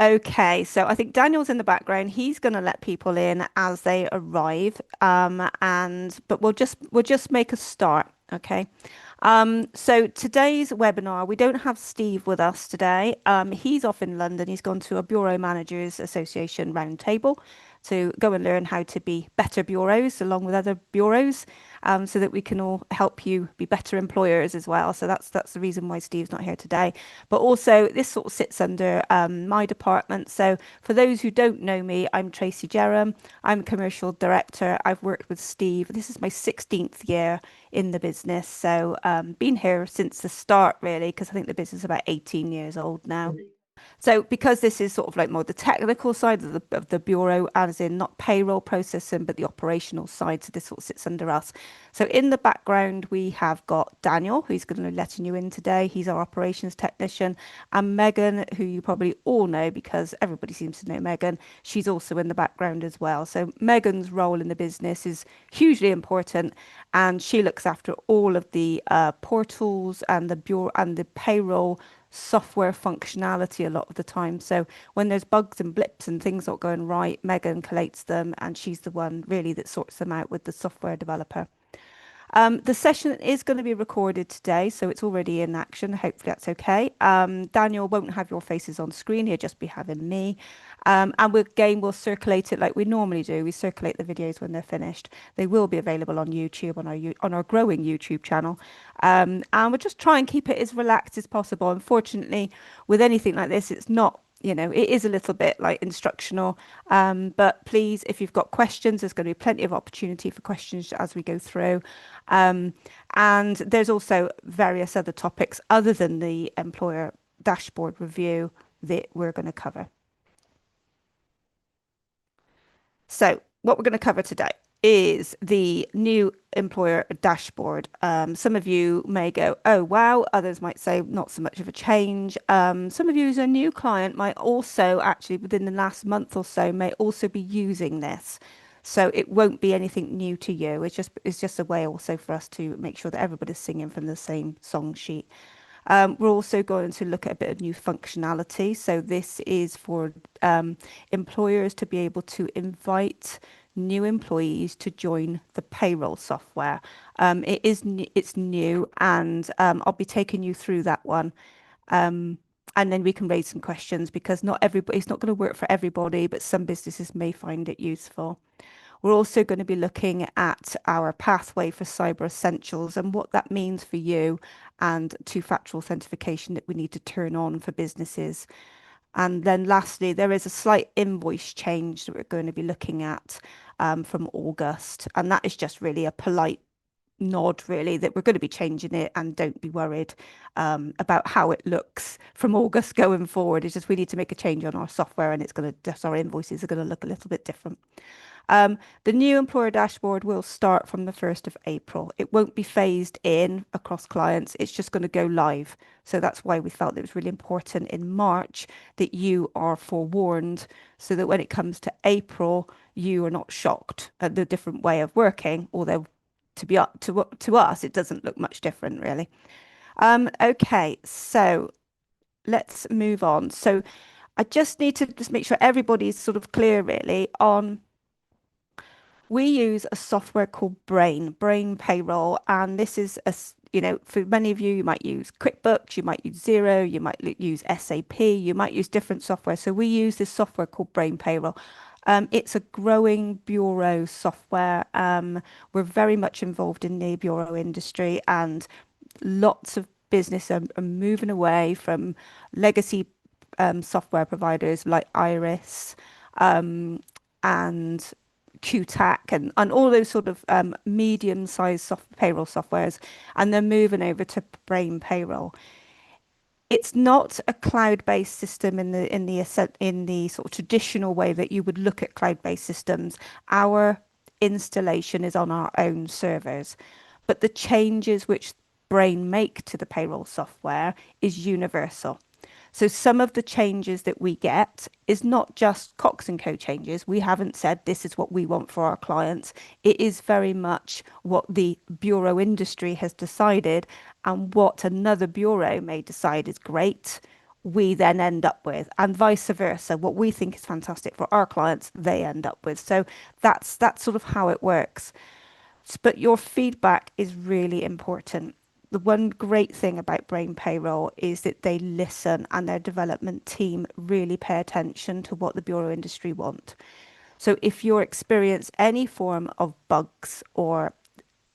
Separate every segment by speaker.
Speaker 1: Okay, so I think Daniel's in the background. He's going to let people in as they arrive. And but we'll just make a start. Okay. So today's webinar, we don't have Steve with us today. He's off in London. He's gone to a Bureau Managers Association roundtable to go and learn how to be better bureaus along with other bureaus, so that we can all help you be better employers as well. So that's the reason why Steve's not here today. But also, this sort of sits under my department. So for those who don't know me, I'm Tracy Jerram. I'm a commercial director. I've worked with Steve. This is my 16th year in the business. So been here since the start, really, because I think the business is about 18 years old now. So because this is sort of like more the technical side of the bureau, as in not payroll processing, but the operational side, so this sort of sits under us. So in the background, we have got Daniel, who's going to be letting you in today. He's our operations technician, and Megan, who you probably all know because everybody seems to know Megan. She's also in the background as well. So Megan's role in the business is hugely important, and she looks after all of the portals and the bureau and the payroll software functionality a lot of the time. So when there's bugs and blips and things not going right, Megan collates them and she's the one really that sorts them out with the software developer. The session is going to be recorded today, so it's already in action. Hopefully that's okay. Daniel won't have your faces on screen. He'll just be having me. And we'll circulate it like we normally do. We circulate the videos when they're finished. They will be available on YouTube on our growing YouTube channel. And we'll just try and keep it as relaxed as possible. Unfortunately, with anything like this, it's not, it is a little bit like instructional. But please, if you've got questions, there's going to be plenty of opportunity for questions as we go through. Um, and there's also various other topics other than the employer dashboard review that we're going to cover. So what we're going to cover today is the new employer dashboard. Some of you may go, oh, wow. Others might say not so much of a change. Some of you as a new client might also actually within the last month or so may also be using this. So it won't be anything new to you. It's just a way also for us to make sure that everybody's singing from the same song sheet. We're also going to look at a bit of new functionality. So this is for employers to be able to invite new employees to join the payroll software. It's new, and I'll be taking you through that one. And then we can raise some questions because not everybody, it's not going to work for everybody, but some businesses may find it useful. We're also going to be looking at our pathway for Cyber Essentials and what that means for you and two-factor authentication that we need to turn on for businesses. And then lastly, there is a slight invoice change that we're going to be looking at from August. And that is just really a polite nod, really, that we're going to be changing it and don't be worried about how it looks from August going forward. It's just we need to make a change on our software and just our invoices are going to look a little bit different. The new employer dashboard will start from the 1st of April. It won't be phased in across clients. It's just going to go live. So that's why we felt it was really important in March that you are forewarned so that when it comes to April, you are not shocked at the different way of working, although to be up to us, it doesn't look much different really. Okay, so let's move on. So I just need to just make sure everybody's sort of clear really on we use a software called Brain Payroll, and this is for many of you, you might use QuickBooks, you might use Xero, you might use SAP, you might use different software. So we use this software called Brain Payroll. It's a growing bureau software. We're very much involved in the bureau industry, and lots of business are moving away from legacy software providers like Iris and QTAC and all those sort of medium-sized payroll softwares, and they're moving over to Brain Payroll. It's not a cloud-based system in the sort of traditional way that you would look at cloud-based systems. Our installation is on our own servers, but the changes which Brain make to the payroll software is universal. So some of the changes that we get is not just Cox and Co changes. We haven't said this is what we want for our clients. It is very much what the bureau industry has decided and what another bureau may decide is great we then end up with, and vice versa. What we think is fantastic for our clients, they end up with. So that's sort of how it works. But your feedback is really important. The one great thing about Brain Payroll is that they listen and their development team really pay attention to what the bureau industry want. So if you experience any form of bugs or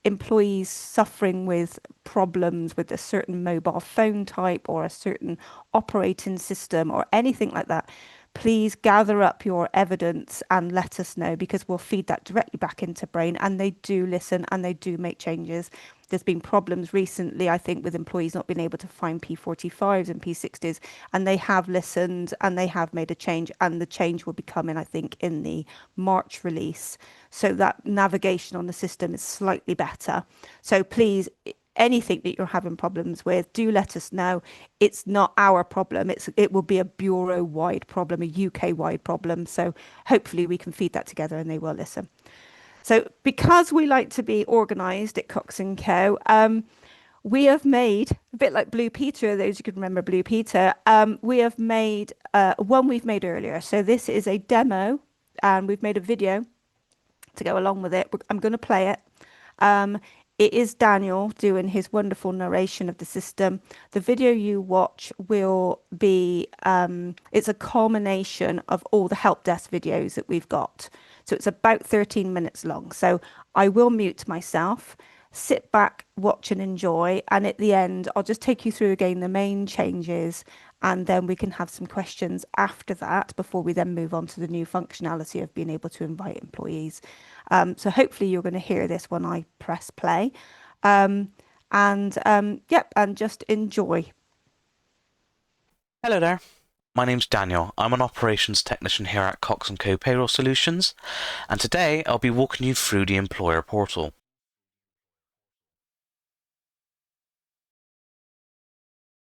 Speaker 1: employees suffering with problems with a certain mobile phone type or a certain operating system or anything like that, please gather up your evidence and let us know, because we'll feed that directly back into Brain, and they do listen and they do make changes. There's been problems recently, I think, with employees not being able to find P45s and P60s, and they have listened and they have made a change, and the change will be coming, I think, in the March release. So that navigation on the system is slightly better. So please, anything that you're having problems with, do let us know. It's not our problem. It will be a bureau-wide problem, a UK-wide problem. So hopefully we can feed that together and they will listen. So because we like to be organised at Cox and Co, we have made a bit like Blue Peter. Those who can remember Blue Peter, we have made one we've made earlier. So this is a demo, and we've made a video to go along with it. I'm going to play it. Um, it is Daniel doing his wonderful narration of the system. The video you watch will be, it's a culmination of all the help desk videos that we've got. So it's about 13 minutes long. So I will mute myself, sit back, watch and enjoy. And at the end, I'll just take you through again the main changes, and then we can have some questions after that before we then move on to the new functionality of being able to invite employees. So hopefully you're going to hear this when I press play. Yep, and just enjoy.
Speaker 2: Hello there. My name's Daniel. I'm an operations technician here at Cox & Co Payroll Solutions, and today I'll be walking you through the employer portal.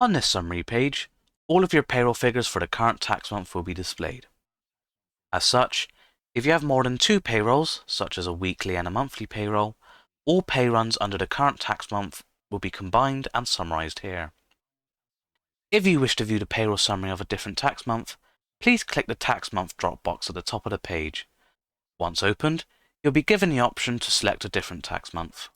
Speaker 2: On this summary page, all of your payroll figures for the current tax month will be displayed. As such, if you have more than 2 payrolls, such as a weekly and a monthly payroll, all pay runs under the current tax month will be combined and summarized here. If you wish to view the payroll summary of a different tax month, please click the tax month drop box at the top of the page. Once opened, you'll be given the option to select a different tax month.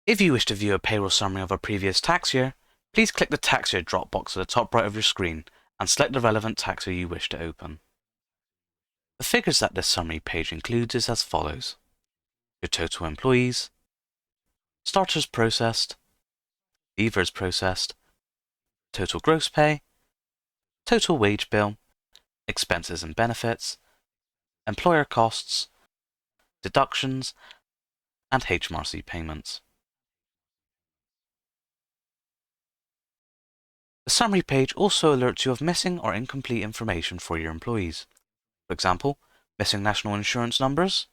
Speaker 2: If you wish to view a payroll summary of a previous tax year, please click the tax year drop box at the top right of your screen and select the relevant tax year you wish to open. The figures that this summary page includes is as follows: your total employees, starters processed, leavers processed, total gross pay, total wage bill, expenses and benefits, employer costs, deductions, and HMRC payments. The summary page also alerts you of missing or incomplete information for your employees. For example, missing national insurance numbers,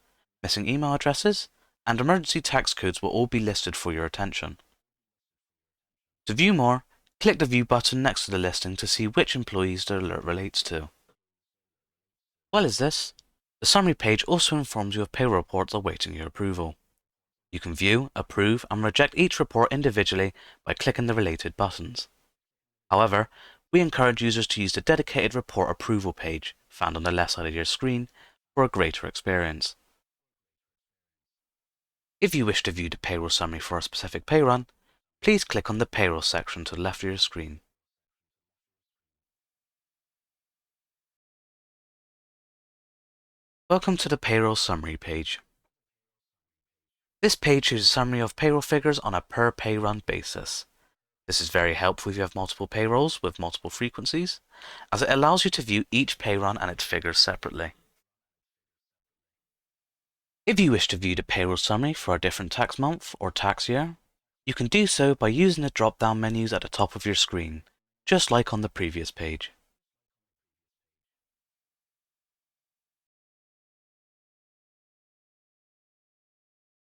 Speaker 2: missing email addresses, and emergency tax codes will all be listed for your attention. To view more, click the View button next to the listing to see which employees the alert relates to. As well as this, the summary page also informs you of payroll reports awaiting your approval. You can view, approve, and reject each report individually by clicking the related buttons. However, we encourage users to use the dedicated report approval page found on the left side of your screen for a greater experience. If you wish to view the payroll summary for a specific pay run, please click on the Payroll section to the left of your screen. Welcome to the Payroll Summary page. This page shows a summary of payroll figures on a per pay run basis. This is very helpful if you have multiple payrolls with multiple frequencies, as it allows you to view each pay run and its figures separately. If you wish to view the payroll summary for a different tax month or tax year, you can do so by using the drop-down menus at the top of your screen, just like on the previous page.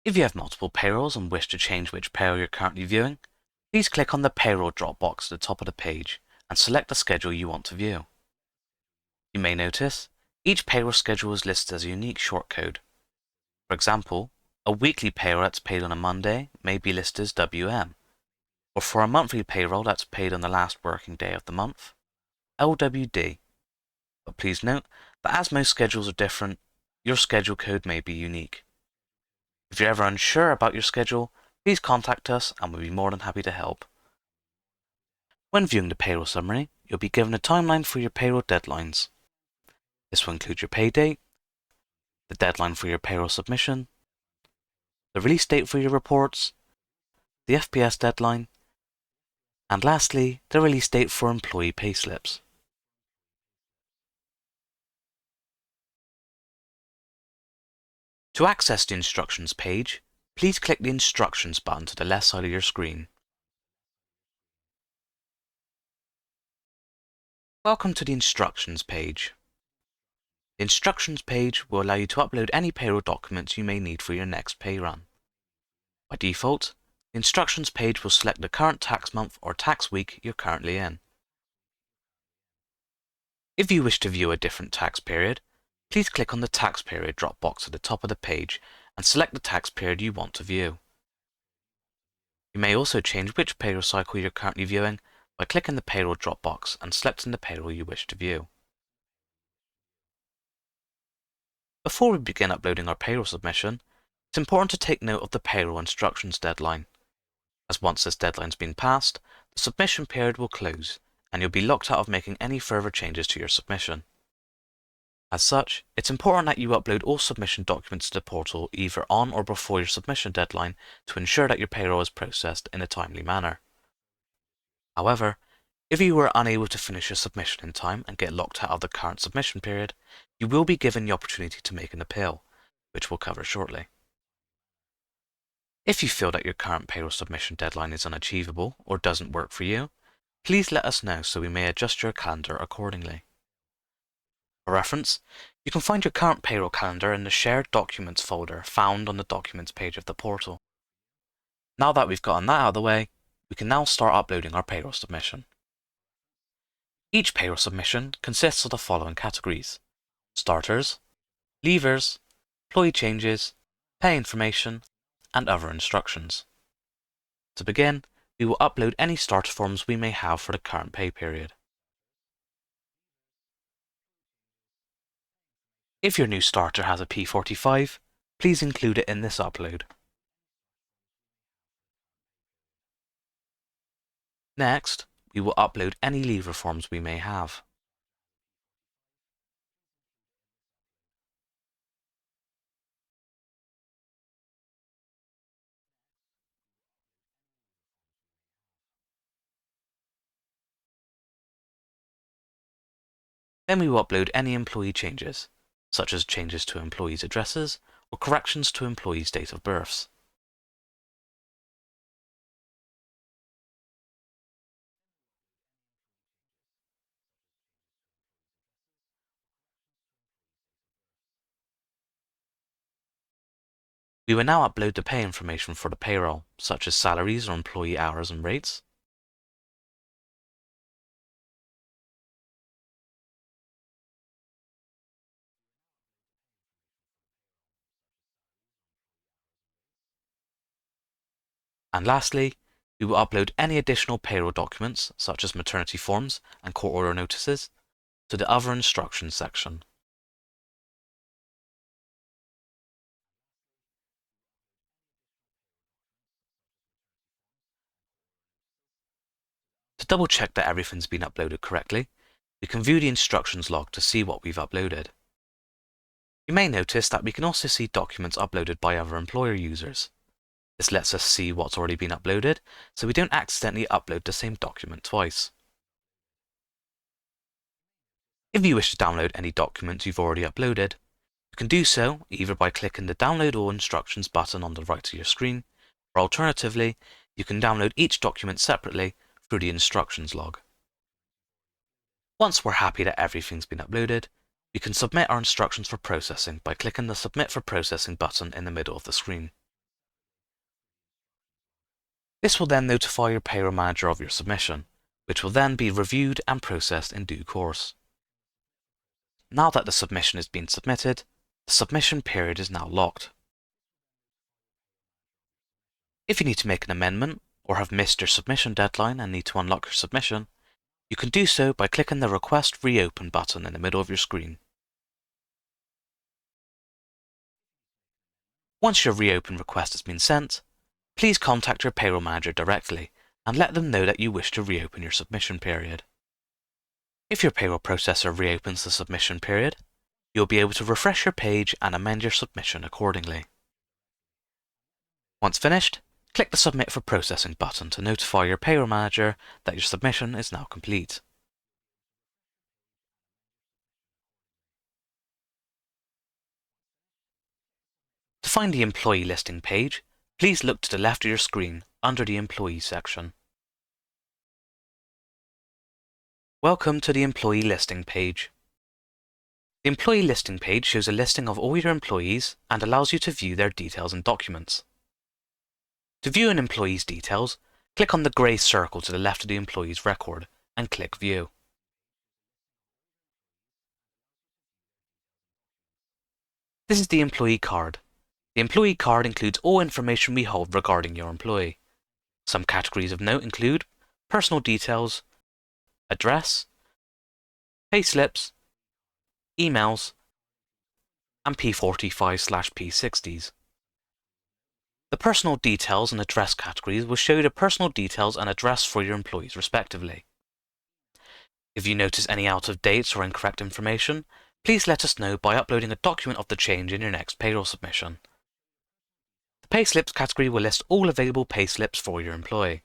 Speaker 2: If you have multiple payrolls and wish to change which payroll you're currently viewing, please click on the Payroll drop box at the top of the page and select the schedule you want to view. You may notice each payroll schedule is listed as a unique shortcode. For example, A weekly payroll that's paid on a Monday may be listed as WM, or for a monthly payroll that's paid on the last working day of the month, LWD. But please note that as most schedules are different, your schedule code may be unique. If you're ever unsure about your schedule, please contact us and we'll be more than happy to help. When viewing the payroll summary, you'll be given a timeline for your payroll deadlines. This will include your pay date, the deadline for your payroll submission, the release date for your reports, the FPS deadline, and lastly, the release date for employee payslips. To access the instructions page, please click the Instructions button to the left side of your screen. Welcome to the Instructions page. The Instructions page will allow you to upload any payroll documents you may need for your next pay run. By default, the Instructions page will select the current tax month or tax week you're currently in. If you wish to view a different tax period, please click on the Tax Period drop box at the top of the page and select the tax period you want to view. You may also change which payroll cycle you're currently viewing by clicking the Payroll drop box and selecting the payroll you wish to view. Before we begin uploading our payroll submission, it's important to take note of the payroll instructions deadline, as once this deadline's been passed, the submission period will close and you'll be locked out of making any further changes to your submission. As such, it's important that you upload all submission documents to the portal either on or before your submission deadline to ensure that your payroll is processed in a timely manner. However, if you were unable to finish your submission in time and get locked out of the current submission period, you will be given the opportunity to make an appeal, which we'll cover shortly. If you feel that your current payroll submission deadline is unachievable or doesn't work for you, please let us know so we may adjust your calendar accordingly. For reference, you can find your current payroll calendar in the Shared Documents folder found on the Documents page of the portal. Now that we've gotten that out of the way, we can now start uploading our payroll submission. Each payroll submission consists of the following categories: starters, leavers, employee changes, pay information, and other instructions. To begin, we will upload any starter forms we may have for the current pay period. If your new starter has a P45, please include it in this upload. Next, we will upload any leaver forms we may have. Then we will upload any employee changes, such as changes to employees' addresses or corrections to employees' date of births. We will now upload the pay information for the payroll, such as salaries or employee hours and rates. And lastly, we will upload any additional payroll documents, such as maternity forms and court order notices, to the Other Instructions section. To double check that everything's been uploaded correctly, we can view the instructions log to see what we've uploaded. You may notice that we can also see documents uploaded by other employer users. This lets us see what's already been uploaded, so we don't accidentally upload the same document twice. If you wish to download any documents you've already uploaded, you can do so either by clicking the Download All Instructions button on the right of your screen, or alternatively, you can download each document separately through the instructions log. Once we're happy that everything's been uploaded, we can submit our instructions for processing by clicking the Submit for Processing button in the middle of the screen. This will then notify your payroll manager of your submission, which will then be reviewed and processed in due course. Now that the submission has been submitted, the submission period is now locked. If you need to make an amendment or have missed your submission deadline and need to unlock your submission, you can do so by clicking the Request Reopen button in the middle of your screen. Once your reopen request has been sent, please contact your payroll manager directly and let them know that you wish to reopen your submission period. If your payroll processor reopens the submission period, you'll be able to refresh your page and amend your submission accordingly. Once finished, click the Submit for Processing button to notify your payroll manager that your submission is now complete. To find the employee listing page, please look to the left of your screen under the Employees section. Welcome to the Employee Listing page. The Employee Listing page shows a listing of all your employees and allows you to view their details and documents. To view an employee's details, click on the grey circle to the left of the employee's record and click View. This is the employee card. The employee card includes all information we hold regarding your employee. Some categories of note include personal details, address, payslips, emails, and P45/P60s. The personal details and address categories will show you the personal details and address for your employees respectively. If you notice any out of date or incorrect information, please let us know by uploading a document of the change in your next payroll submission. The Payslips category will list all available payslips for your employee.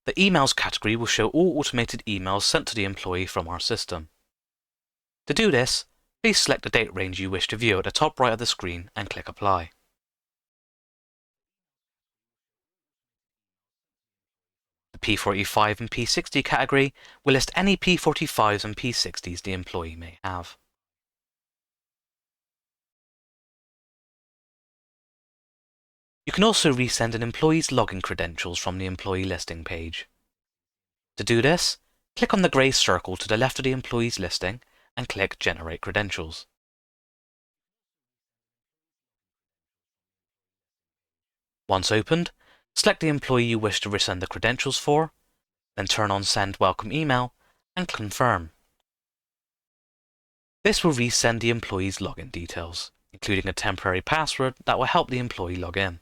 Speaker 2: The Emails category will show all automated emails sent to the employee from our system. To do this, please select the date range you wish to view at the top right of the screen and click Apply. The P45 and P60 category will list any P45s and P60s the employee may have. You can also resend an employee's login credentials from the employee listing page. To do this, click on the grey circle to the left of the employee's listing and click Generate Credentials. Once opened, select the employee you wish to resend the credentials for, then turn on Send Welcome Email and confirm. This will resend the employee's login details, including a temporary password that will help the employee log in.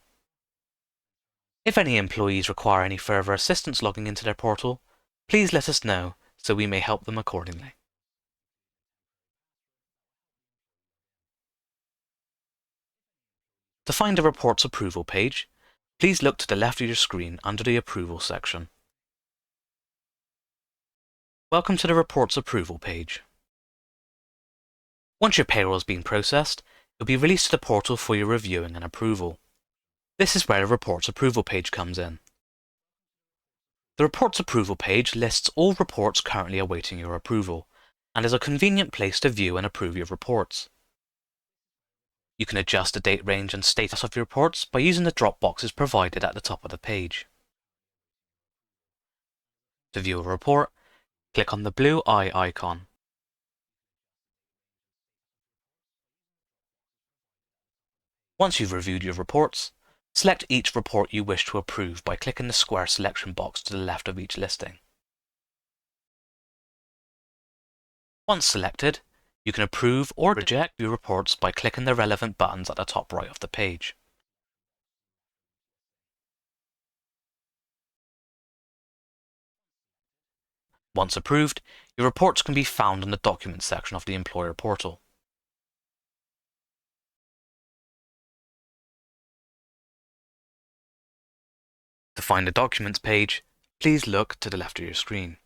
Speaker 2: If any employees require any further assistance logging into their portal, please let us know so we may help them accordingly. To find the Reports Approval page, please look to the left of your screen under the Approval section. Welcome to the Reports Approval page. Once your payroll has been processed, it will be released to the portal for your reviewing and approval. This is where the Reports Approval page comes in. The Reports Approval page lists all reports currently awaiting your approval, and is a convenient place to view and approve your reports. You can adjust the date range and status of your reports by using the drop boxes provided at the top of the page. To view a report, click on the blue eye icon. Once you've reviewed your reports, select each report you wish to approve by clicking the square selection box to the left of each listing. Once selected, you can approve or reject your reports by clicking the relevant buttons at the top right of the page. Once approved, your reports can be found in the Documents section of the Employer portal. To find the Documents page, please look to the left of your screen.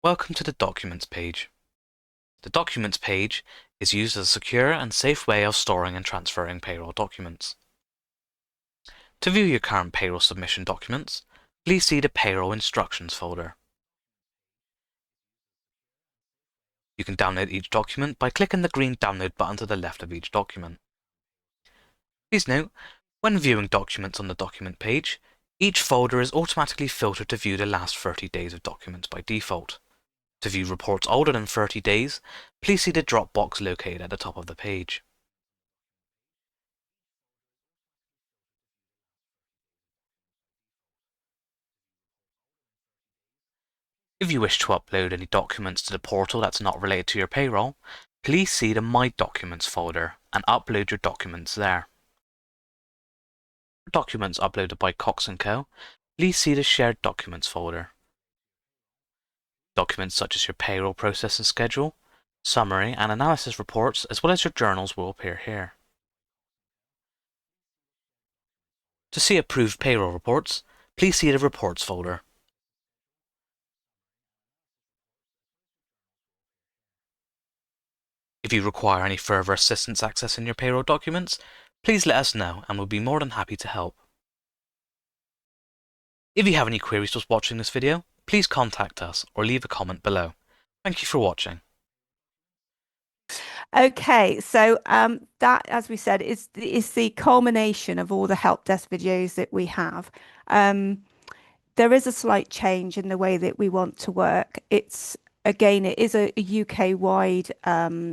Speaker 2: Welcome to the Documents page. The Documents page is used as a secure and safe way of storing and transferring payroll documents. To view your current payroll submission documents, please see the Payroll Instructions folder. You can download each document by clicking the green Download button to the left of each document. Please note, when viewing documents on the document page, each folder is automatically filtered to view the last 30 days of documents by default. To view reports older than 30 days, please see the drop box located at the top of the page. If you wish to upload any documents to the portal that's not related to your payroll, please see the My Documents folder and upload your documents there. For documents uploaded by Cox & Co., please see the Shared Documents folder. Documents such as your payroll processing schedule, summary and analysis reports, as well as your journals will appear here. To see approved payroll reports, please see the Reports folder. If you require any further assistance accessing your payroll documents, please let us know and we'll be more than happy to help. If you have any queries whilst watching this video, please contact us or leave a comment below. Thank you for watching.
Speaker 1: Okay, so that, as we said, is the culmination of all the help desk videos that we have. There is a slight change in the way that we want to work. Again, it is a UK-wide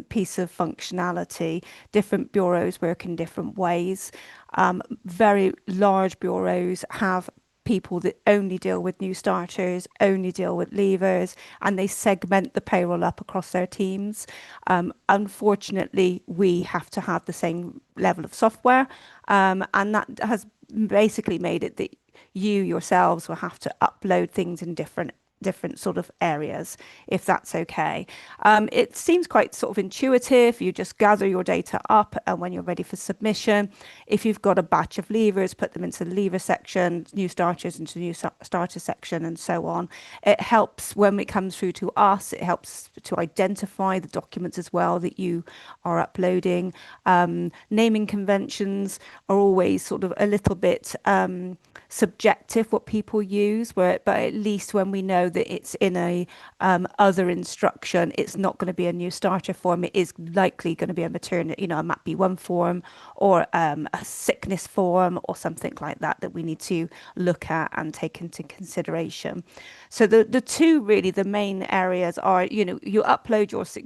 Speaker 1: piece of functionality. Different bureaus work in different ways. Very large bureaus have people that only deal with new starters, only deal with leavers, and they segment the payroll up across their teams. Unfortunately, we have to have the same level of software, and that has basically made it that you yourselves will have to upload things in different sort of areas, if that's okay. It seems quite sort of intuitive. You just gather your data up, and when you're ready for submission, if you've got a batch of levers, put them into the lever section, new starters into the new starter section, and so on. It helps when it comes through to us. It helps to identify the documents as well that you are uploading. Naming conventions are always sort of a little bit subjective what people use, but at least when we know that it's in a other instruction, it's not going to be a new starter form. It is likely going to be a maternity, a MAP-B1 form or a sickness form or something like that we need to look at and take into consideration. So the two really the main areas are, you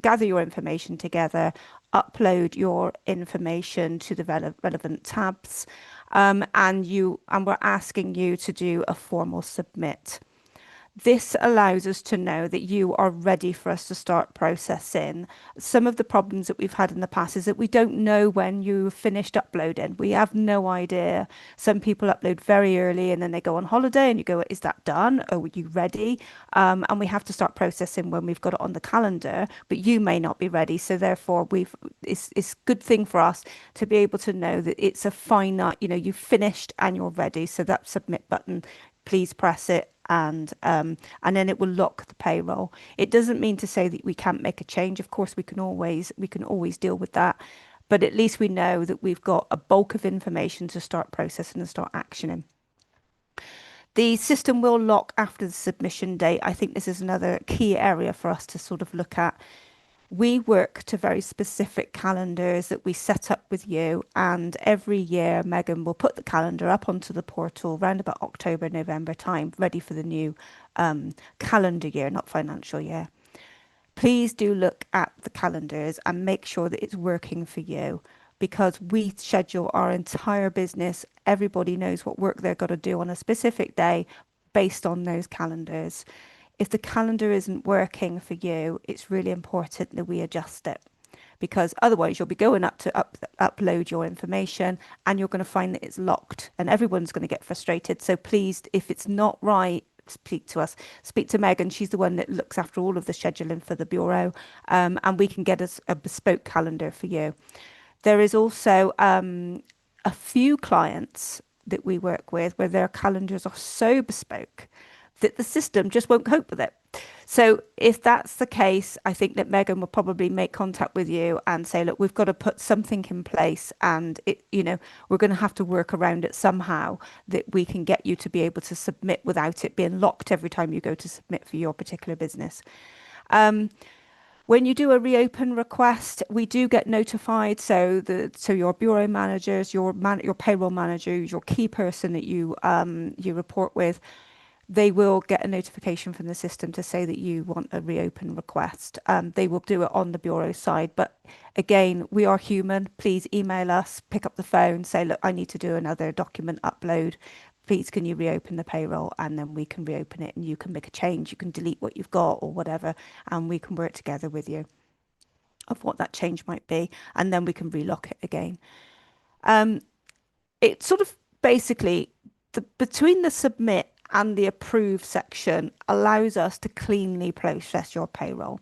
Speaker 1: gather your information together, upload your information to the relevant tabs, and we're asking you to do a formal submit. This allows us to know that you are ready for us to start processing. Some of the problems that we've had in the past is that we don't know when you finished uploading. We have no idea. Some people upload very early and then they go on holiday and you go, is that done? Are you ready? And we have to start processing when we've got it on the calendar, but you may not be ready. So therefore it's a good thing for us to be able to know that it's a finite, you've finished and you're ready. So that submit button, please press it, and then it will lock the payroll. It doesn't mean to say that we can't make a change. Of course, we can always deal with that, but at least we know that we've got a bulk of information to start processing and start actioning. The system will lock after the submission date. I think this is another key area for us to sort of look at. We work to very specific calendars that we set up with you, and every year Megan will put the calendar up onto the portal around about October, November time, ready for the new calendar year, not financial year. Please do look at the calendars and make sure that it's working for you, because we schedule our entire business. Everybody knows what work they're got to do on a specific day based on those calendars. If the calendar isn't working for you, it's really important that we adjust it, because otherwise you'll be going up to upload your information and you're going to find that it's locked and everyone's going to get frustrated. So please, if it's not right, speak to us, speak to Megan. She's the one that looks after all of the scheduling for the bureau, and we can get us a bespoke calendar for you. There is also a few clients that we work with where their calendars are so bespoke that the system just won't cope with it. So if that's the case, I think that Megan will probably make contact with you and say, look, we've got to put something in place, and we're going to have to work around it somehow, that we can get you to be able to submit without it being locked every time you go to submit for your particular business. When you do a reopen request, we do get notified. So your bureau managers, your payroll manager, your key person that you report with, they will get a notification from the system to say that you want a reopen request. They will do it on the bureau side, but again, we are human. Please email us, pick up the phone, say, look, I need to do another document upload. Please, can you reopen the payroll? And then we can reopen it and you can make a change. You can delete what you've got or whatever, and we can work together with you of what that change might be. And then we can relock it again. It sort of basically, between the submit and the approve section allows us to cleanly process your payroll.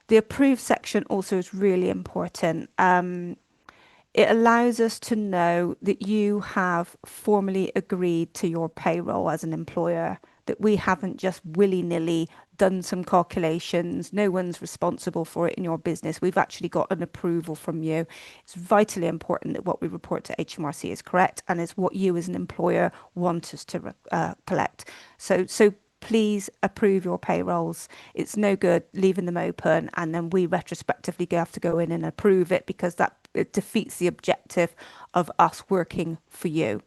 Speaker 1: The approve section also is really important. It allows us to know that you have formally agreed to your payroll as an employer, that we haven't just willy-nilly done some calculations. No one's responsible for it in your business. We've actually got an approval from you. It's vitally important that what we report to HMRC is correct and is what you as an employer want us to collect. So please approve your payrolls. It's no good leaving them open and then we retrospectively have to go in and approve it, because that it defeats the objective of us working for you.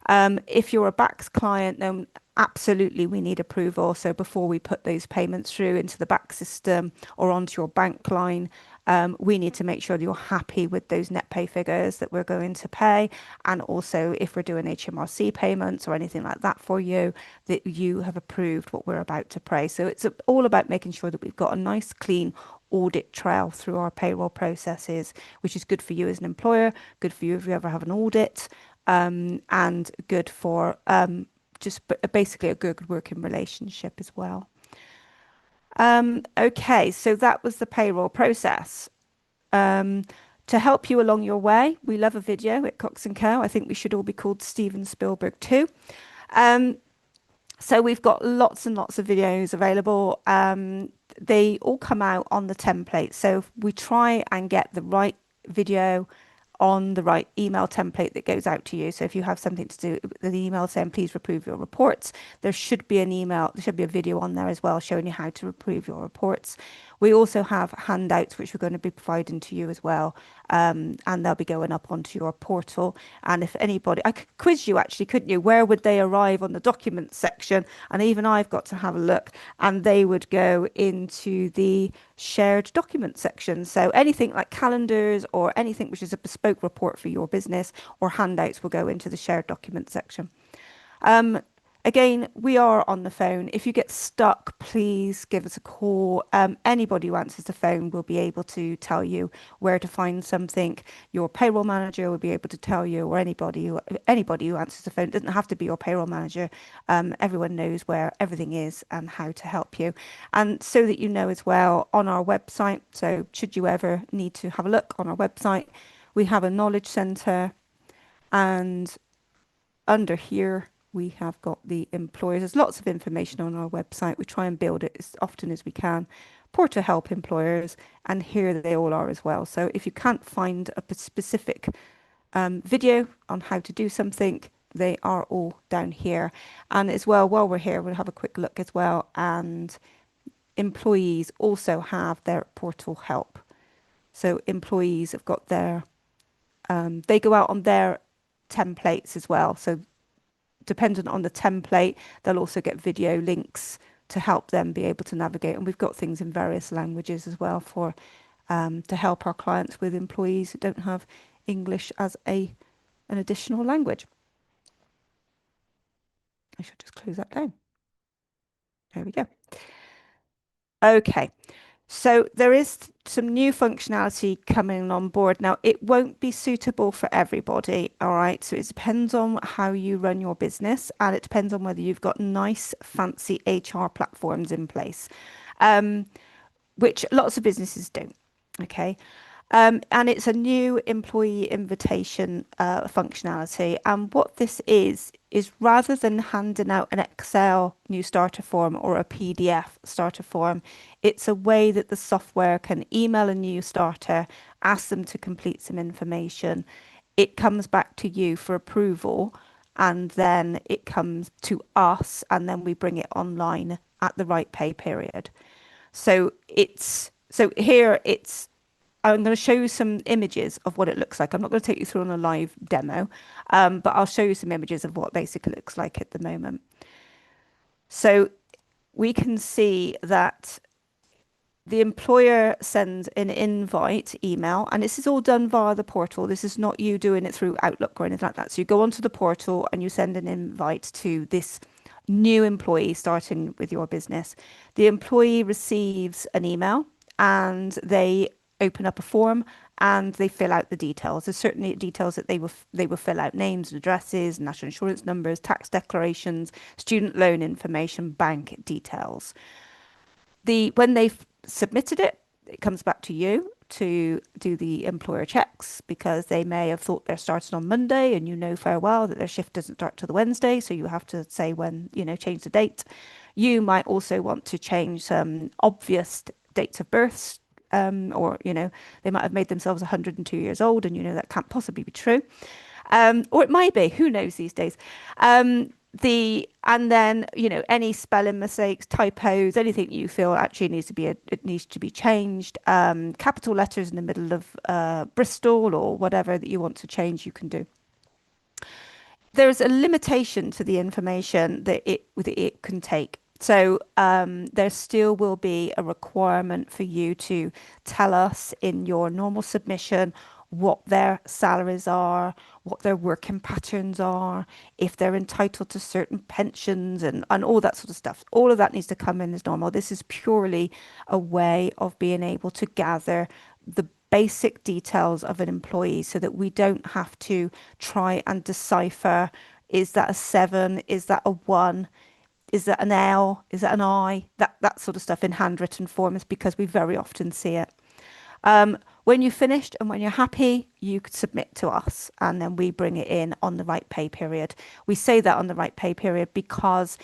Speaker 1: If you're a BACS client, then absolutely we need approval. So before we put those payments through into the BACS system or onto your bank line, we need to make sure that you're happy with those net pay figures that we're going to pay. And also if we're doing HMRC payments or anything like that for you, that you have approved what we're about to pay. So it's all about making sure that we've got a nice, clean audit trail through our payroll processes, which is good for you as an employer, good for you if you ever have an audit, and good for just basically a good working relationship as well. Okay, so that was the payroll process. To help you along your way, we love a video at Cox & Co. I think we should all be called Steven Spielberg too. So we've got lots and lots of videos available. They all come out on the template. So we try and get the right video on the right email template that goes out to you. So if you have something to do with the email saying, please approve your reports, there should be an email, there should be a video on there as well showing you how to approve your reports. We also have handouts which we're going to be providing to you as well. And they'll be going up onto your portal. And if anybody, I could quiz you actually, couldn't you? Where would they arrive on the documents section? And even I've got to have a look, and they would go into the shared document section. So anything like calendars or anything which is a bespoke report for your business or handouts will go into the shared document section. Again, we are on the phone. If you get stuck, please give us a call. Anybody who answers the phone will be able to tell you where to find something. Your payroll manager will be able to tell you, or anybody who answers the phone. It doesn't have to be your payroll manager. Everyone knows where everything is and how to help you. And so that you know as well, on our website, so should you ever need to have a look on our website, we have a knowledge centre, and under here, we have got the employers. There's lots of information on our website. We try and build it as often as we can for to help employers, and here they all are as well. So if you can't find a specific video on how to do something, they are all down here. And as well, while we're here, we'll have a quick look as well. And employees also have their portal help. So employees have got their, they go out on their templates as well. So dependent on the template, they'll also get video links to help them be able to navigate. And we've got things in various languages as well for to help our clients with employees who don't have English as an additional language. I should just close that down. There we go. Okay. So there is some new functionality coming on board. Now, it won't be suitable for everybody, all right? So it depends on how you run your business, and it depends on whether you've got nice, fancy HR platforms in place, which lots of businesses don't, okay? And it's a new employee invitation functionality. And what this is rather than handing out an Excel new starter form or a PDF starter form, it's a way that the software can email a new starter, ask them to complete some information. It comes back to you for approval, and then it comes to us, and then we bring it online at the right pay period. So here it's, I'm going to show you some images of what it looks like. I'm not going to take you through on a live demo, but I'll show you some images of what basically looks like at the moment. So we can see that the employer sends an invite email, and this is all done via the portal. This is not you doing it through Outlook or anything like that. So you go onto the portal and you send an invite to this new employee starting with your business. The employee receives an email and they open up a form and they fill out the details. There's certainly details that they will fill out: names, addresses, national insurance numbers, tax declarations, student loan information, bank details. When they've submitted it, it comes back to you to do the employer checks, because they may have thought they're starting on Monday and you know fair well that their shift doesn't start till the Wednesday, so you have to say when, change the date. You might also want to change some obvious dates of births, or they might have made themselves 102 years old and that can't possibly be true. Or it might be, who knows these days. And then any spelling mistakes, typos, anything you feel actually needs to be changed. Capital letters in the middle of Bristol or whatever that you want to change, you can do. There's a limitation to the information that it can take. So there still will be a requirement for you to tell us in your normal submission what their salaries are, what their working patterns are, if they're entitled to certain pensions and all that sort of stuff. All of that needs to come in as normal. This is purely a way of being able to gather the basic details of an employee so that we don't have to try and decipher, is that a 7? Is that a 1? Is that an L? Is that an I? That sort of stuff in handwritten forms, because we very often see it. When you're finished and when you're happy, you could submit to us and then we bring it in on the right pay period. We say that on the right pay period because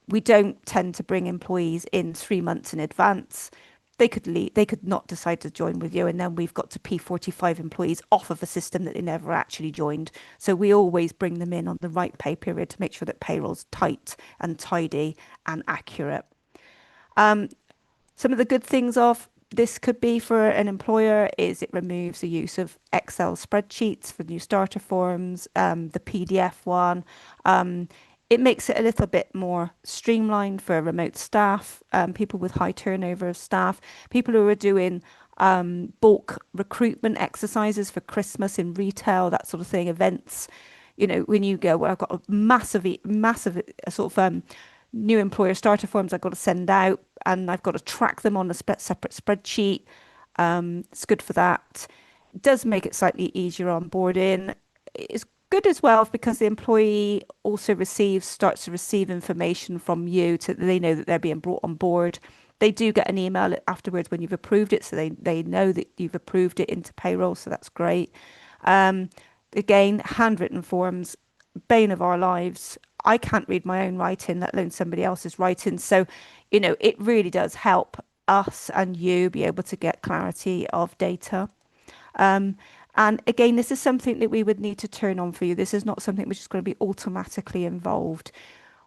Speaker 1: we don't tend to bring employees in 3 months in advance. They could leave, they could not decide to join with you, and then we've got to P45 employees off of a system that they never actually joined. So we always bring them in on the right pay period to make sure that payroll's tight and tidy and accurate. Some of the good things of this could be for an employer is it removes the use of Excel spreadsheets for new starter forms, the PDF one. It makes it a little bit more streamlined for remote staff, people with high turnover of staff, people who are doing bulk recruitment exercises for Christmas in retail, that sort of thing, events. When you go, well, I've got a massive sort of new employer starter forms I've got to send out, and I've got to track them on a separate spreadsheet. It's good for that. It does make it slightly easier onboarding. It's good as well because the employee also starts to receive information from you, so that they know that they're being brought on board. They do get an email afterwards when you've approved it, so they know that you've approved it into payroll, so that's great. Again, handwritten forms, bane of our lives. I can't read my own writing, let alone somebody else's writing. So, it really does help us and you be able to get clarity of data. And again, this is something that we would need to turn on for you. This is not something which is going to be automatically involved.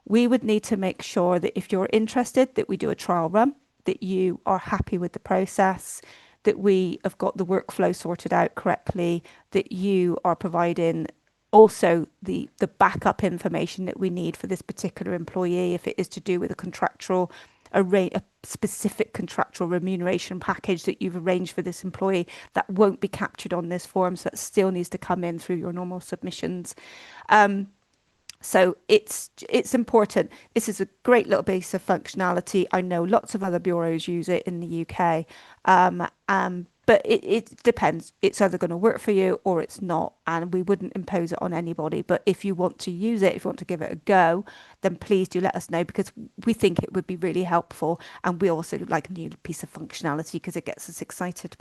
Speaker 1: We would need to make sure that if you're interested, that we do a trial run, that you are happy with the process, that we have got the workflow sorted out correctly, that you are providing also the backup information that we need for this particular employee, if it is to do with a specific contractual remuneration package that you've arranged for this employee that won't be captured on this form, so that still needs to come in through your normal submissions. So it's important. This is a great little piece of functionality. I know lots of other bureaus use it in the UK, but it depends. It's either going to work for you or it's not, and we wouldn't impose it on anybody. But if you want to use it, if you want to give it a go, then please do let us know, because we think it would be really helpful, and we also like a new piece of functionality because it gets us excited.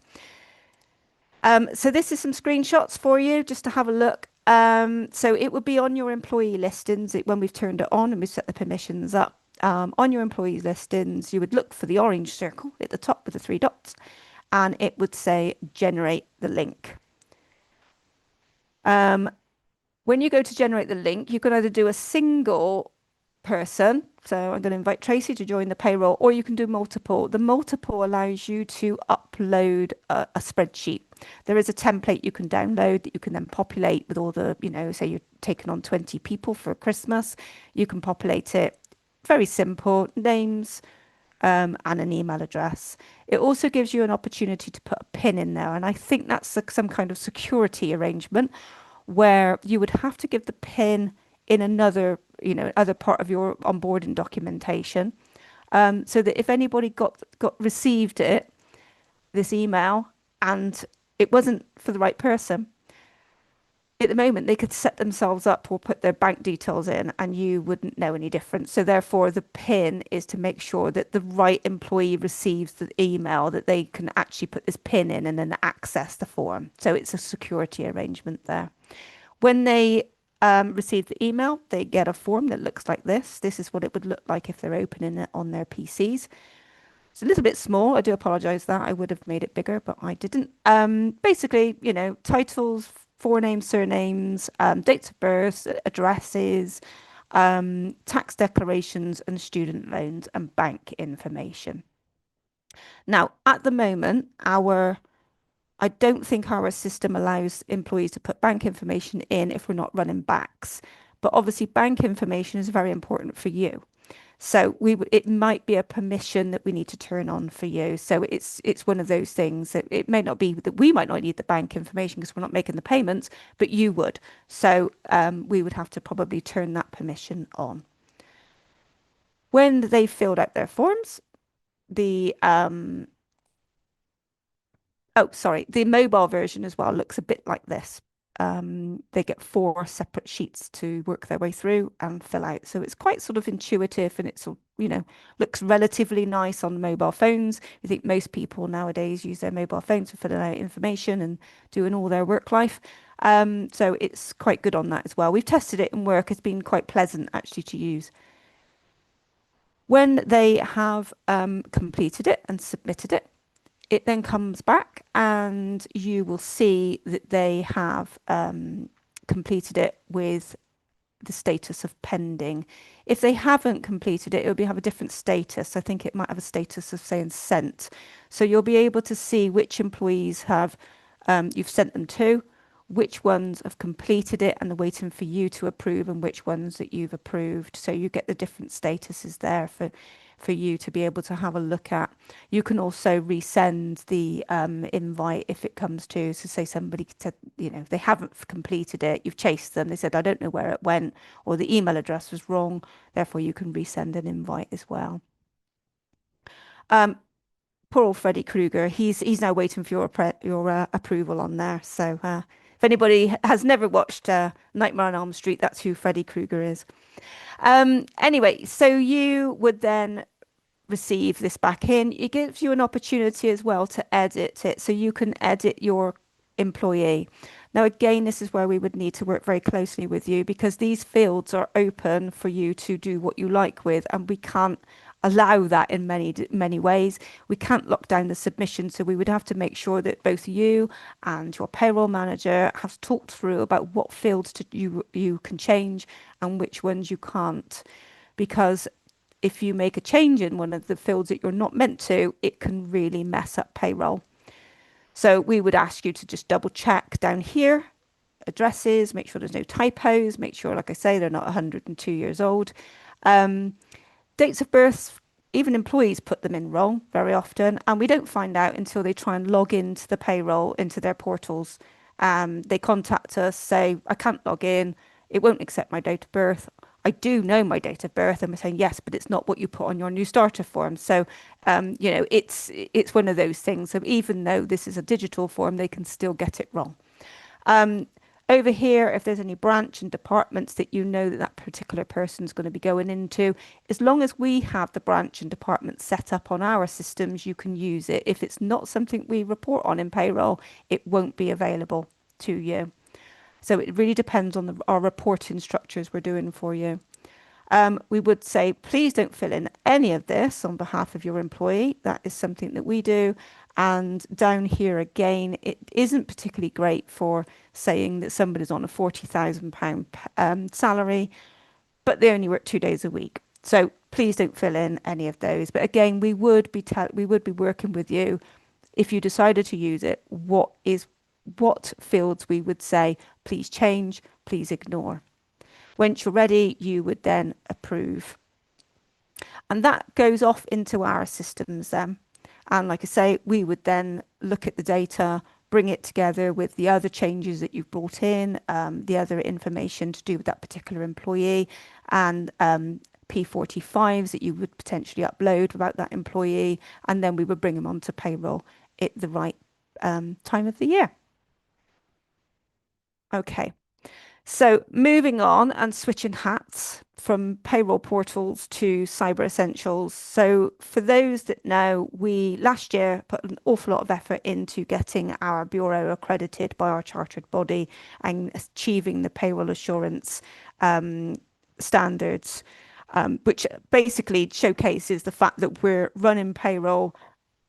Speaker 1: So this is some screenshots for you just to have a look. So it would be on your employee listings when we've turned it on and we've set the permissions up. On your employee listings, you would look for the orange circle at the top with the 3 dots, and it would say generate the link. When you go to generate the link, you can either do a single person. So I'm going to invite Tracy to join the payroll, or you can do multiple. The multiple allows you to upload a spreadsheet. There is a template you can download that you can then populate with all the, say you're taking on 20 people for Christmas. You can populate it very simple names and an email address. It also gives you an opportunity to put a PIN in there. And I think that's some kind of security arrangement where you would have to give the PIN in another, other part of your onboarding documentation. So that if anybody got received this email, and it wasn't for the right person, at the moment they could set themselves up or put their bank details in and you wouldn't know any difference. So therefore the PIN is to make sure that the right employee receives the email, that they can actually put this PIN in and then access the form. So it's a security arrangement there. When they receive the email, they get a form that looks like this. This is what it would look like if they're opening it on their PCs. It's a little bit small. I do apologize that. I would have made it bigger, but I didn't. Basically, titles, forenames, surnames, dates of birth, addresses, tax declarations, and student loans and bank information. Now, at the moment, I don't think our system allows employees to put bank information in if we're not running backs. But obviously, bank information is very important for you. So it might be a permission that we need to turn on for you. So it's one of those things that it may not be that we might not need the bank information because we're not making the payments, but you would. So we would have to probably turn that permission on. When they filled out their forms, the the mobile version as well looks a bit like this. They get 4 separate sheets to work their way through and fill out. So it's quite sort of intuitive and it's, looks relatively nice on mobile phones. I think most people nowadays use their mobile phones for filling out information and doing all their work life. So it's quite good on that as well. We've tested it in work. It's been quite pleasant actually to use. When they have completed it and submitted it, it then comes back and you will see that they have completed it with the status of pending. If they haven't completed it, it'll have a different status. I think it might have a status of saying sent. So you'll be able to see which employees have you've sent them to, which ones have completed it and are waiting for you to approve, and which ones that you've approved. So you get the different statuses there for you to be able to have a look at. You can also resend the invite if it comes to, so say somebody said, they haven't completed it, you've chased them, they said, I don't know where it went, or the email address was wrong, therefore you can resend an invite as well. Poor old Freddy Krueger, he's now waiting for your approval on there. So if anybody has never watched Nightmare on Elm Street, that's who Freddy Krueger is. Anyway, so you would then receive this back in. It gives you an opportunity as well to edit it. So you can edit your employee. Now, again, this is where we would need to work very closely with you because these fields are open for you to do what you like with, and we can't allow that in many ways. We can't lock down the submission, so we would have to make sure that both you and your payroll manager has talked through about what fields you can change and which ones you can't, because if you make a change in one of the fields that you're not meant to, it can really mess up payroll. So we would ask you to just double check down here, addresses, make sure there's no typos, make sure, like I say, they're not 102 years old. Dates of birth, even employees put them in wrong very often, and we don't find out until they try and log into the payroll, into their portals. They contact us, say, I can't log in, it won't accept my date of birth. I do know my date of birth, and we're saying, yes, but it's not what you put on your new starter form. So, it's one of those things. So even though this is a digital form, they can still get it wrong. Over here, if there's any branch and departments that you know that particular person's going to be going into, as long as we have the branch and department set up on our systems, you can use it. If it's not something we report on in payroll, it won't be available to you. So it really depends on our reporting structures we're doing for you. We would say, please don't fill in any of this on behalf of your employee. That is something that we do. And down here again, it isn't particularly great for saying that somebody's on a £40,000 salary, but they only work 2 days a week. So please don't fill in any of those. But again, we would be working with you if you decided to use it. What fields we would say, please change, please ignore. Once you're ready, you would then approve. And that goes off into our systems then. And like I say, we would then look at the data, bring it together with the other changes that you've brought in, the other information to do with that particular employee, and P45s that you would potentially upload about that employee, and then we would bring them onto payroll at the right time of the year. Okay. So moving on and switching hats from payroll portals to Cyber Essentials. So for those that know, we last year put an awful lot of effort into getting our bureau accredited by our chartered body and achieving the payroll assurance standards, which basically showcases the fact that we're running payroll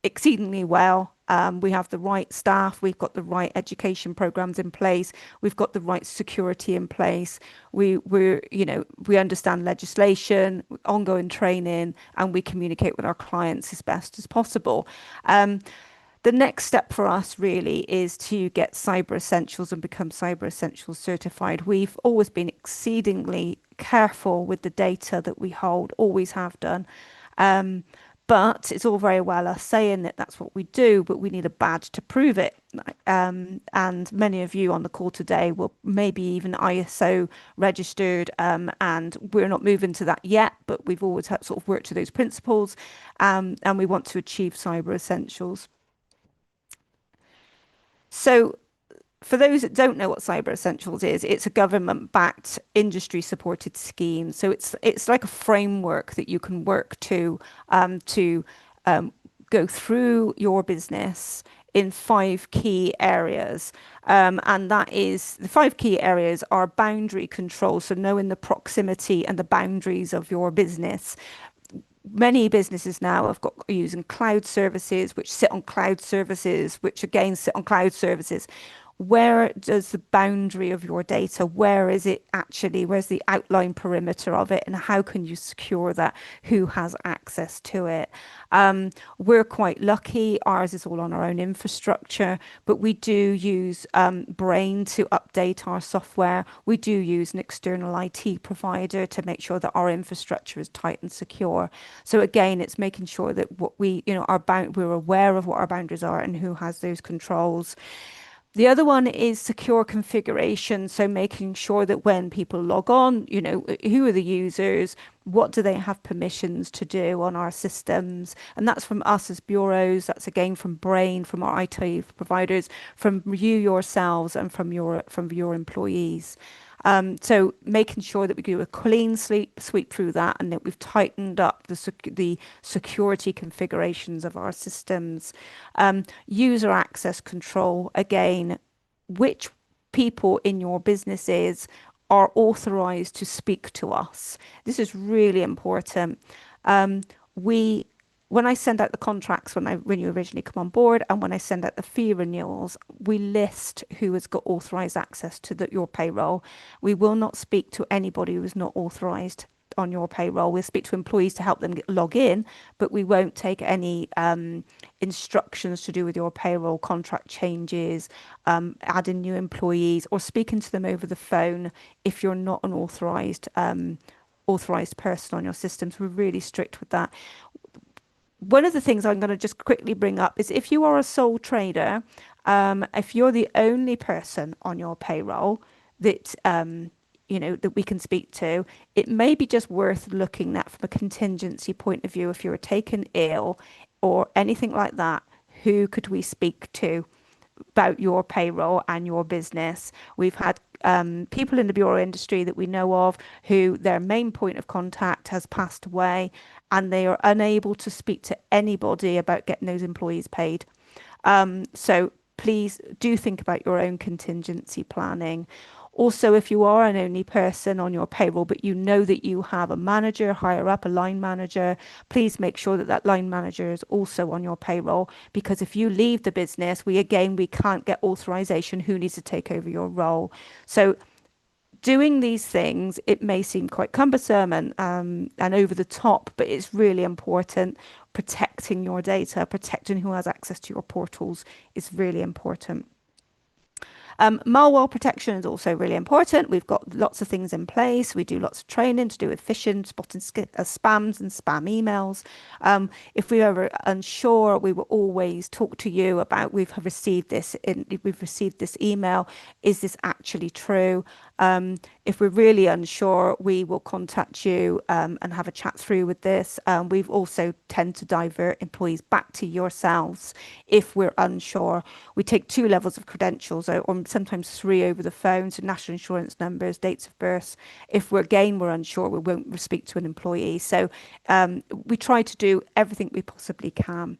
Speaker 1: exceedingly well. We have the right staff, we've got the right education programs in place, we've got the right security in place. We understand legislation, ongoing training, and we communicate with our clients as best as possible. The next step for us really is to get Cyber Essentials and become Cyber Essentials certified. We've always been exceedingly careful with the data that we hold, always have done. But it's all very well us saying that that's what we do, but we need a badge to prove it. And many of you on the call today will maybe even ISO registered, and we're not moving to that yet, but we've always had sort of worked to those principles, and we want to achieve Cyber Essentials. So for those that don't know what Cyber Essentials is, it's a government-backed, industry-supported scheme. So it's like a framework that you can work to go through your business in 5 key areas. And that is the 5 key areas are boundary control, so knowing the proximity and the boundaries of your business. Many businesses now have got using cloud services, which sit on cloud services, which again sit on cloud services. Where does the boundary of your data, where is it actually, where's the outline perimeter of it, and how can you secure that? Who has access to it? We're quite lucky. Ours is all on our own infrastructure, but we do use Brain to update our software. We do use an external IT provider to make sure that our infrastructure is tight and secure. So again, it's making sure that what we're aware of what our boundaries are and who has those controls. The other one is secure configuration. So making sure that when people log on, who are the users? What do they have permissions to do on our systems? And that's from us as bureaus. That's again from Brain, from our IT providers, from you yourselves, and from your employees. So making sure that we do a clean sweep through that, and that we've tightened up the security configurations of our systems. User access control, again, which people in your businesses are authorized to speak to us. This is really important. We When I send out the contracts when you originally come on board, and when I send out the fee renewals, we list who has got authorized access to your payroll. We will not speak to anybody who is not authorized on your payroll. We'll speak to employees to help them log in, but we won't take any instructions to do with your payroll, contract changes, adding new employees, or speaking to them over the phone if you're not an authorized person on your systems. We're really strict with that. One of the things I'm going to just quickly bring up is if you are a sole trader, if you're the only person on your payroll that that we can speak to, it may be just worth looking at from a contingency point of view. If you're taken ill or anything like that, who could we speak to about your payroll and your business? We've had people in the bureau industry that we know of who their main point of contact has passed away, and they are unable to speak to anybody about getting those employees paid. So please do think about your own contingency planning. Also, if you are an only person on your payroll, but you know that you have a manager higher up, a line manager, please make sure that that line manager is also on your payroll, because if you leave the business, we can't get authorization who needs to take over your role. So doing these things, it may seem quite cumbersome and over the top, but it's really important. Protecting your data, protecting who has access to your portals is really important. Malware protection is also really important. We've got lots of things in place. We do lots of training to do with phishing, spotting spams and spam emails. If we're ever unsure, we will always talk to you about we've received this email. Is this actually true? If we're really unsure, we will contact you and have a chat through with this. We've also tend to divert employees back to yourselves if we're unsure. We take 2 levels of credentials, or sometimes 3 over the phone, so national insurance numbers, dates of birth. If we're unsure, we won't speak to an employee. So we try to do everything we possibly can.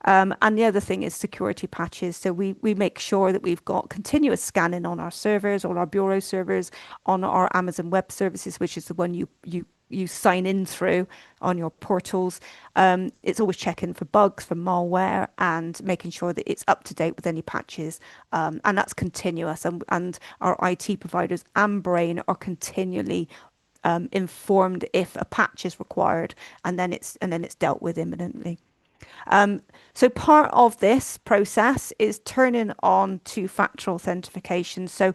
Speaker 1: And the other thing is security patches. So we make sure that we've got continuous scanning on our servers, all our bureau servers, on our Amazon Web Services, which is the one you sign in through on your portals. It's always checking for bugs, for malware, and making sure that it's up to date with any patches. And that's continuous. And our IT providers and Brain are continually informed if a patch is required, and then it's dealt with imminently. So part of this process is turning on two-factor authentication. So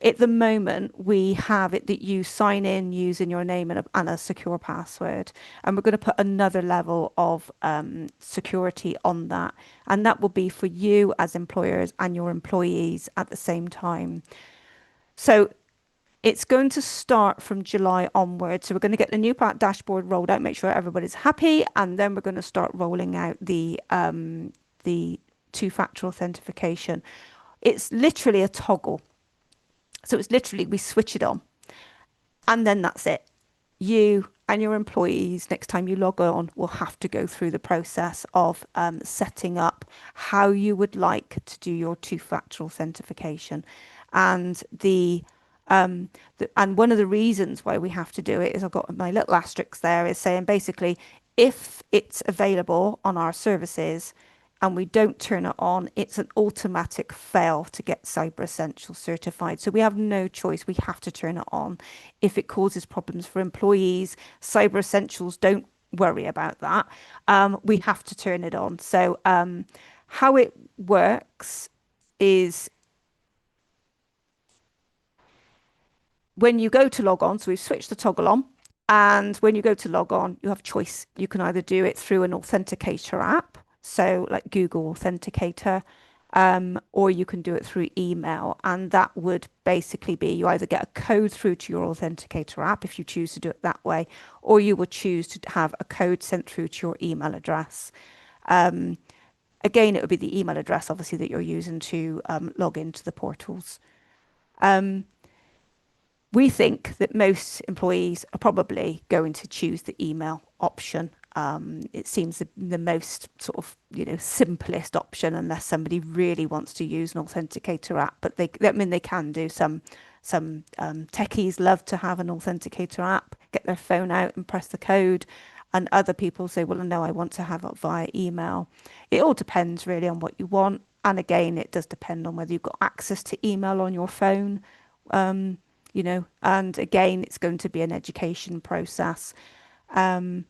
Speaker 1: at the moment, we have it that you sign in using your name and a secure password. And we're going to put another level of security on that. And that will be for you as employers and your employees at the same time. So it's going to start from July onwards. So we're going to get the new dashboard rolled out, make sure everybody's happy, and then we're going to start rolling out the two-factor authentication. It's literally a toggle. So it's literally we switch it on, and then that's it. You and your employees, next time you log on, will have to go through the process of setting up how you would like to do your two-factor authentication, and and one of the reasons why we have to do it is I've got my little asterisk there is saying basically if it's available on our services and we don't turn it on, it's an automatic fail to get Cyber Essentials certified. So we have no choice. We have to turn it on. If it causes problems for employees, Cyber Essentials don't worry about that. We have to turn it on. So how it works is when you go to log on, so we've switched the toggle on, and when you go to log on, you have choice. You can either do it through an authenticator app, so like Google Authenticator, or you can do it through email. And that would basically be you either get a code through to your authenticator app if you choose to do it that way, or you would choose to have a code sent through to your email address. Again, it would be the email address, obviously, that you're using to log into the portals. We think that most employees are probably going to choose the email option. It seems the most sort of, simplest option, unless somebody really wants to use an authenticator app. But they can do. Some techies love to have an authenticator app, get their phone out and press the code. And other people say, well, no, I want to have it via email. It all depends really on what you want. And again, it does depend on whether you've got access to email on your phone. And again, it's going to be an education process. And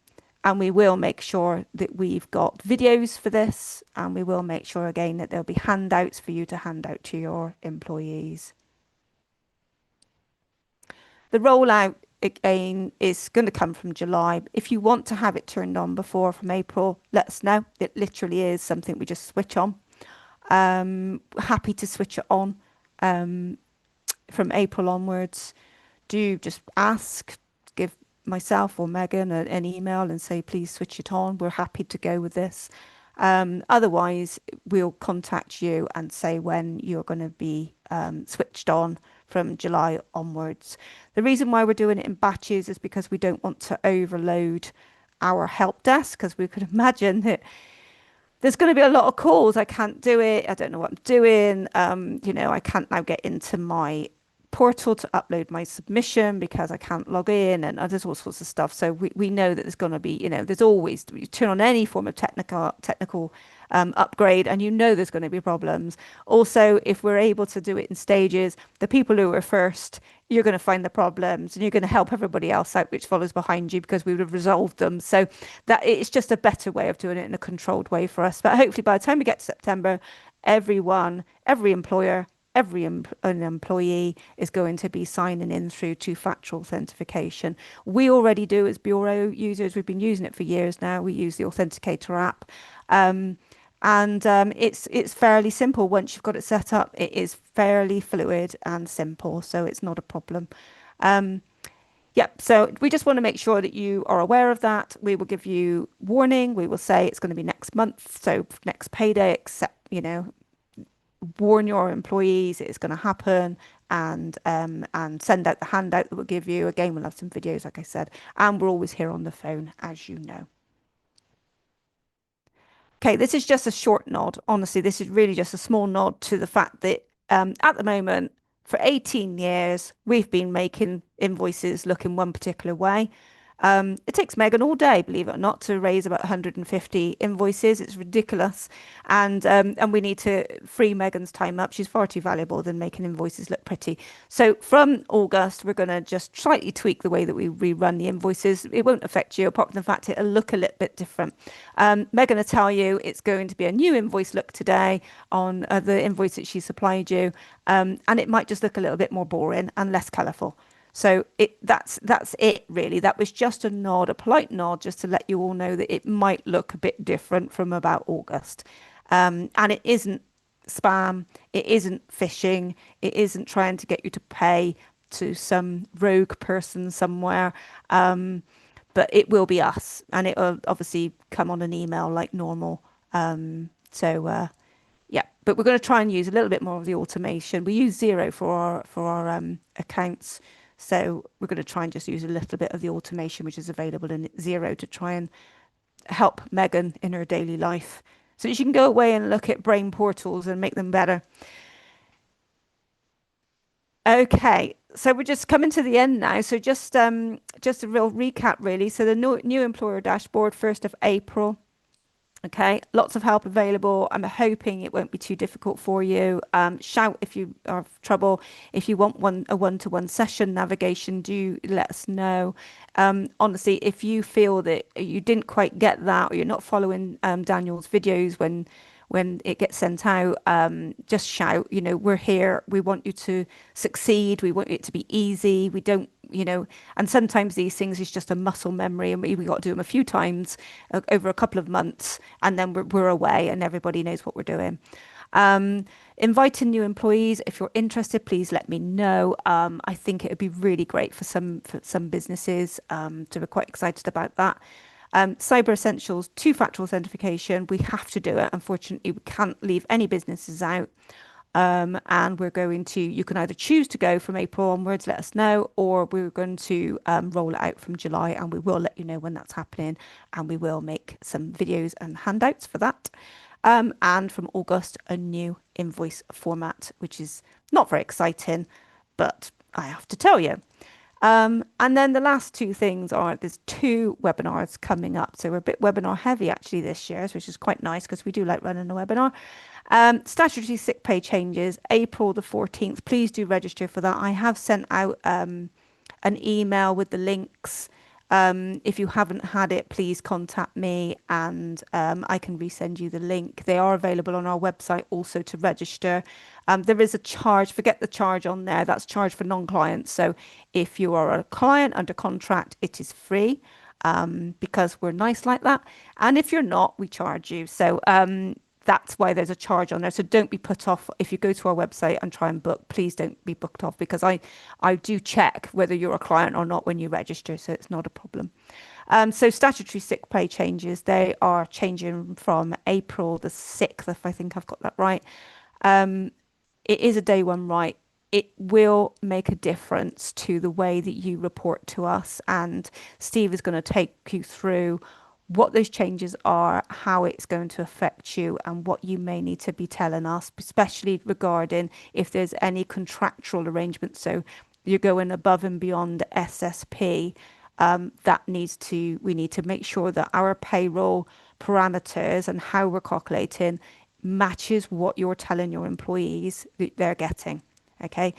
Speaker 1: we will make sure that we've got videos for this, and we will make sure again that there'll be handouts for you to hand out to your employees. The rollout again is going to come from July. If you want to have it turned on before from April, let us know. It literally is something we just switch on. Happy to switch it on. From April onwards, do just ask, give myself or Megan an email and say, please switch it on. We're happy to go with this. Otherwise, we'll contact you and say when you're going to be switched on from July onwards. The reason why we're doing it in batches is because we don't want to overload our help desk, because we could imagine that there's going to be a lot of calls. I can't do it. I don't know what I'm doing. I can't now get into my portal to upload my submission because I can't log in, and there's all sorts of stuff. So we know that there's going to be, there's always, you turn on any form of technical upgrade and there's going to be problems. Also, if we're able to do it in stages, the people who are first, you're going to find the problems and you're going to help everybody else out which follows behind you, because we would have resolved them. So that it's just a better way of doing it in a controlled way for us. But hopefully by the time we get to September, every employer, an employee is going to be signing in through two-factor authentication. We already do as Bureau users. We've been using it for years now. We use the Authenticator app. And it's fairly simple. Once you've got it set up, it is fairly fluid and simple, so it's not a problem. Yeah, so we just want to make sure that you are aware of that. We will give you warning. We will say it's going to be next month, so next payday, except, warn your employees it's going to happen, and send out the handout that we'll give you. Again, we'll have some videos, like I said, and we're always here on the phone, as you know. Okay, this is just a short nod. Honestly, this is really just a small nod to the fact that at the moment, for 18 years, we've been making invoices look in one particular way. It takes Megan all day, believe it or not, to raise about 150 invoices. It's ridiculous, and we need to free Megan's time up. She's far too valuable than making invoices look pretty. So from August, we're going to just slightly tweak the way that we rerun the invoices. It won't affect you, apart from the fact it'll look a little bit different. Megan will tell you it's going to be a new invoice look today on the invoice that she supplied you, and it might just look a little bit more boring and less colourful. So that's it really. That was just a nod, a polite nod, just to let you all know that it might look a bit different from about August. And it isn't spam, it isn't phishing, it isn't trying to get you to pay to some rogue person somewhere. But it will be us, and it will obviously come on an email like normal. Yeah, but we're going to try and use a little bit more of the automation. We use Xero for our accounts. So we're going to try and just use a little bit of the automation which is available in Xero to try and help Megan in her daily life, so that she can go away and look at brain portals and make them better. Okay, so we're just coming to the end now. So just a real recap, really. So the new employer dashboard, 1st of April. Okay, lots of help available. I'm hoping it won't be too difficult for you. Shout if you are trouble. If you want a one-to-one session navigation, do let us know. Honestly, if you feel that you didn't quite get that, or you're not following Daniel's videos when it gets sent out, just shout. We're here. We want you to succeed. We want it to be easy. We don't, and sometimes these things is just a muscle memory, and we got to do them a few times over a couple of months, and then we're away and everybody knows what we're doing. Inviting new employees, if you're interested, please let me know. I think it would be really great for some businesses, to be quite excited about that. Cyber Essentials, two-factor authentication, we have to do it. Unfortunately, we can't leave any businesses out. And you can either choose to go from April onwards, let us know, or we're going to roll it out from July, and we will let you know when that's happening, and we will make some videos and handouts for that. And from August, a new invoice format, which is not very exciting, but I have to tell you. And then the last two things are there's 2 webinars coming up. So we're a bit webinar heavy actually this year, which is quite nice because we do like running a webinar. Statutory sick pay changes, April the 14th. Please do register for that. I have sent out an email with the links. If you haven't had it, please contact me, and I can resend you the link. They are available on our website also to register. There is a charge, forget the charge on there, that's charge for non-clients. So if you are a client under contract, it is free, because we're nice like that. And if you're not, we charge you. So that's why there's a charge on there. So don't be put off if you go to our website and try and book. Please don't be booked off, because I do check whether you're a client or not when you register, so it's not a problem. So statutory sick pay changes, they are changing from April the 6th, if I think I've got that right. It is a day one right. It will make a difference to the way that you report to us, and Steve is going to take you through what those changes are, how it's going to affect you, and what you may need to be telling us, especially regarding if there's any contractual arrangements. So you're going above and beyond SSP. We need to make sure that our payroll parameters and how we're calculating matches what you're telling your employees that they're getting. Okay.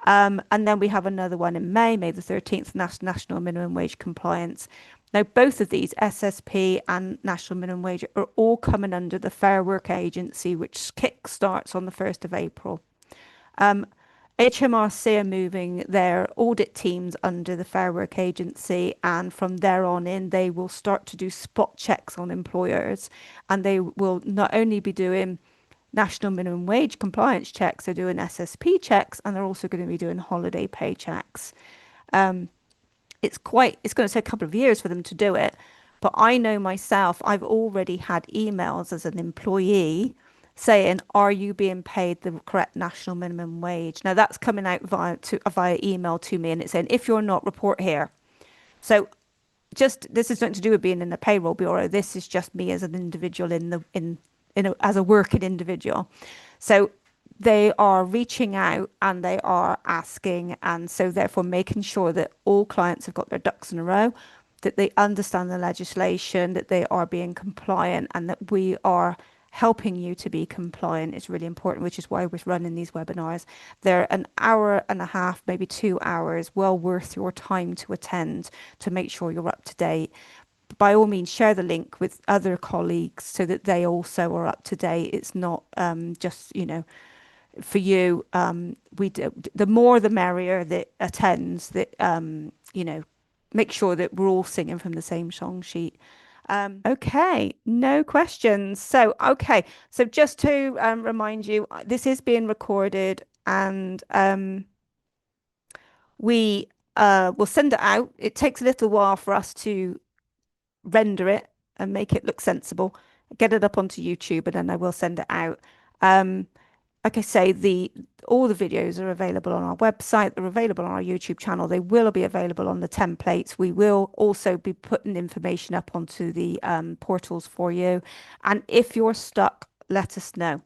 Speaker 1: And then we have another one in May the 13th, national minimum wage compliance. Now, both of these, SSP and national minimum wage, are all coming under the Fair Work Agency, which kick starts on the 1st of April. HMRC are moving their audit teams under the Fair Work Agency, and from there on in, they will start to do spot checks on employers, and they will not only be doing national minimum wage compliance checks, they're doing SSP checks, and they're also going to be doing holiday pay checks. It's going to take a couple of years for them to do it, but I know myself, I've already had emails as an employee saying, "Are you being paid the correct national minimum wage?" Now that's coming out via email to me, and it's saying, "If you're not, report here." So just this is nothing to do with being in the payroll bureau. This is just me as an individual as a working individual. So they are reaching out and they are asking, and so therefore making sure that all clients have got their ducks in a row, that they understand the legislation, that they are being compliant, and that we are helping you to be compliant is really important, which is why we're running these webinars. They're an hour and a half, maybe 2 hours, well worth your time to attend to make sure you're up to date. By all means, share the link with other colleagues so that they also are up to date. It's not just, for you. The more the merrier that attends, that, make sure that we're all singing from the same song sheet. Okay, no questions. So just to remind you, this is being recorded, and we will send it out. It takes a little while for us to render it and make it look sensible, get it up onto YouTube, and then I will send it out. Um, like I say, all the videos are available on our website. They're available on our YouTube channel. They will be available on the templates. We will also be putting information up onto the portals for you. And if you're stuck, let us know.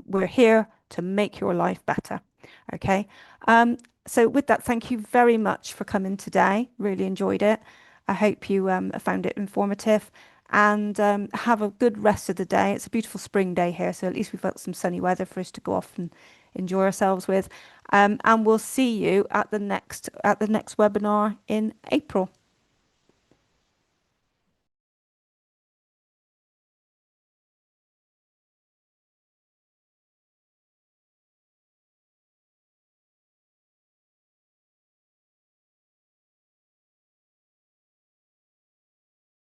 Speaker 1: We're here to make your life better. Okay. So with that, thank you very much for coming today. Really enjoyed it. I hope you found it informative, and have a good rest of the day. It's a beautiful spring day here, so at least we've got some sunny weather for us to go off and enjoy ourselves with. And we'll see you at the next webinar in April.